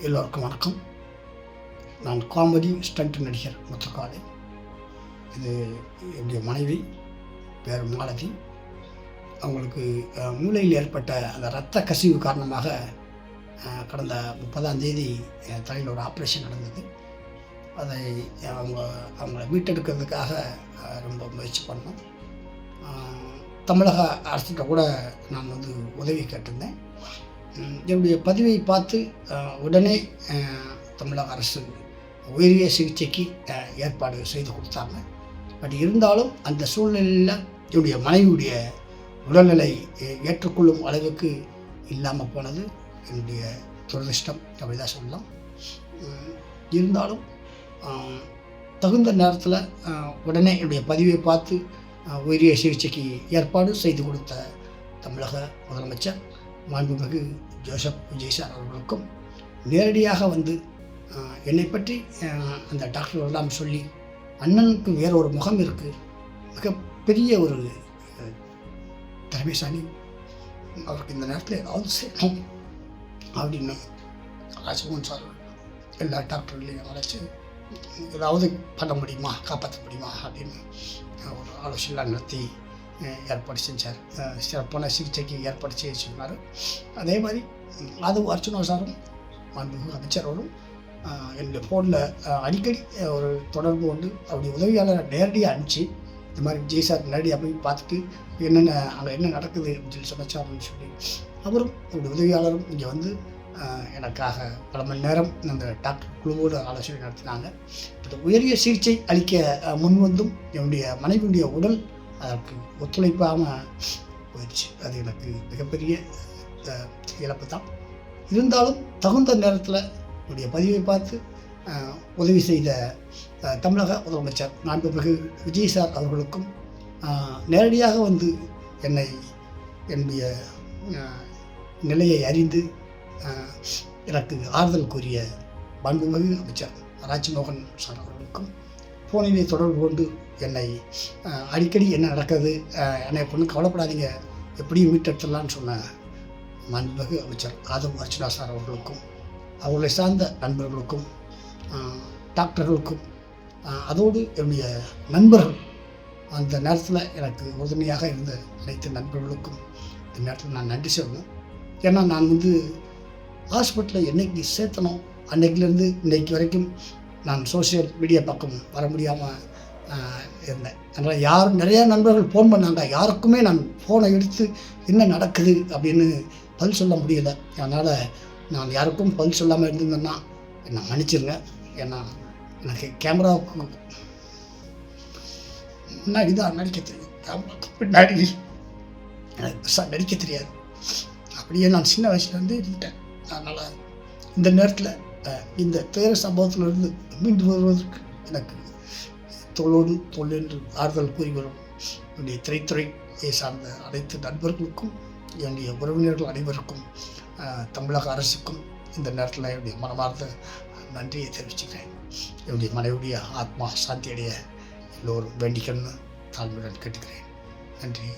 எல்லோருக்கும் வணக்கம். நான் காமெடி ஸ்டண்ட் நடிகர் முத்துக்காளி. இது என்னுடைய மனைவி பேர் மாலதி. அவங்களுக்கு மூளையில் ஏற்பட்ட அந்த இரத்த கசிவு காரணமாக கடந்த 30ஆம் தேதி தலையில் ஒரு ஆப்ரேஷன் நடந்தது. அதை அவங்கள மீட்டெடுக்கிறதுக்காக ரொம்ப முயற்சி பண்ணோம். தமிழக அரசுகிட்ட கூட நான் உதவி கேட்டிருந்தேன். என்னுடைய பதிவை பார்த்து உடனே தமிழக அரசு உயரிய சிகிச்சைக்கு ஏற்பாடு செய்து கொடுத்தாங்க. பட் இருந்தாலும் அந்த சூழ்நிலையில் என்னுடைய மனைவியுடைய உடல்நிலை ஏற்றுக்கொள்ளும் அளவுக்கு இல்லாமல் போனது என்னுடைய துரதிர்ஷ்டம் அப்படிதான் சொல்லலாம். இருந்தாலும் தகுந்த நேரத்தில் உடனே என்னுடைய பதிவை பார்த்து உயரிய சிகிச்சைக்கு ஏற்பாடு செய்து கொடுத்த தமிழக முதலமைச்சர் மாண்புமிகு ஜோசப் விஜய் சார் அவர்களுக்கும் நேரடியாக என்னை பற்றி அந்த டாக்டர்களெல்லாம் சொல்லி அண்ணனுக்கு வேற ஒரு முகம் இருக்குது, மிகப்பெரிய ஒரு திறமைசாலி, அவருக்கு இந்த நேரத்தில் ஏதாவது செய்யணும் அப்படின்னு ராஜ்மோகன் சார் எல்லா டாக்டர்களையும் அழைச்சி ஏதாவது பண்ண முடியுமா, காப்பாற்ற முடியுமா அப்படின்னு ஒரு ஆலோசனைலாம் நடத்தி ஏற்பாடு செஞ்சார். சிறப்பான சிகிச்சைக்கு ஏற்பாடு செய்ய சொன்னார். அதே மாதிரி அது அர்ச்சுனா சாரும் மாண்புமிகு அமைச்சரோடும் என்னுடைய ஃபோனில் அடிக்கடி ஒரு தொடர்பு கொண்டு அவருடைய உதவியாளரை நேரடியாக அனுப்பிச்சு இந்த மாதிரி விஜய் சார் நேரடியாக போய் பார்த்துட்டு அங்கே என்ன நடக்குது அப்படின்னு சொன்னாச்சா அப்படின்னு சொல்லி அவரும் அவருடைய உதவியாளரும் இங்கே எனக்காக பல மணி நேரம் அந்த டாக்டர் குழுவோடு ஆலோசனை நடத்தினாங்க. அது உயரிய சிகிச்சை அளிக்க முன்வந்தும் என்னுடைய மனைவியுடைய உடல் அதற்கு ஒத்துழைப்பாமல் போயிடுச்சு. அது எனக்கு மிகப்பெரிய இழப்பு தான். இருந்தாலும் தகுந்த நேரத்தில் என்னுடைய பதிவை பார்த்து உதவி செய்த தமிழக முதலமைச்சர் மாண்புமிகு விஜய் சார் அவர்களுக்கும் நேரடியாக என்னுடைய நிலையை அறிந்து எனக்கு ஆறுதல் கூறிய மாண்புமிகு அமைச்சர் ராஜ்மோகன் சார் அவர்களுக்கும் ஃபோனிலே தொடர்பு கொண்டு என்னை அடிக்கடி என்ன நடக்குது, என்னை பொண்ணு கவலைப்படாதீங்க, எப்படியும் மீட்டெடுத்துடலான்னு சொன்ன மாண்புமிகு அமைச்சர் ஆதவ் அர்ச்சுனா சார் அவர்களுக்கும் அவர்களை சார்ந்த நண்பர்களுக்கும் டாக்டர்களுக்கும் அதோடு என்னுடைய நண்பர்கள் அந்த நேரத்தில் எனக்கு உறுதுணையாக இருந்த அனைத்து நண்பர்களுக்கும் இந்த நேரத்தில் நான் நன்றி சொல்லணும். ஏன்னா நான் ஹாஸ்பிட்டலில் என்றைக்கு சேர்த்தனோ அன்றைக்கிலேருந்து இன்றைக்கு வரைக்கும் நான் சோசியல் மீடியா பக்கம் வர முடியாமல் இருந்தேன். அதனால் நிறையா நண்பர்கள் ஃபோன் பண்ணாங்க, யாருக்குமே நான் ஃபோனை எடுத்து என்ன நடக்குது அப்படின்னு பதில் சொல்ல முடியலை. அதனால் நான் யாருக்கும் பதில் சொல்லாமல் இருந்திருந்தேன்னா என்னை மன்னிச்சிருங்க. ஏன்னா எனக்கு கேமராவுக்கு முன்னாடி தான் நடிக்க தெரியும், கேமராவுக்கு பின்னாடி எனக்கு பெருசாக நடிக்க தெரியாது. அப்படியே நான் சின்ன வயசுலேருந்து இருந்துட்டேன். அதனால் இந்த நேரத்தில் இந்த துயர சம்பவத்திலிருந்து மீண்டு வருவதற்கு எனக்கு தோளோடு தோள் என்று ஆறுதல் கூறி வரும் என்னுடைய திரைத்துறையை சார்ந்த அனைத்து நண்பர்களுக்கும் என்னுடைய உறவினர்கள் அனைவருக்கும் தமிழக அரசுக்கும் இந்த நேரத்தில் என்னுடைய மனமார்ந்த நன்றியை தெரிவிச்சுக்கிறேன். என்னுடைய மனைவியுடைய ஆத்மா சாந்தி அடைய எல்லோரும் வேண்டிக்கணும்னு தாழ்மையுடன் கேட்டுக்கிறேன். நன்றி.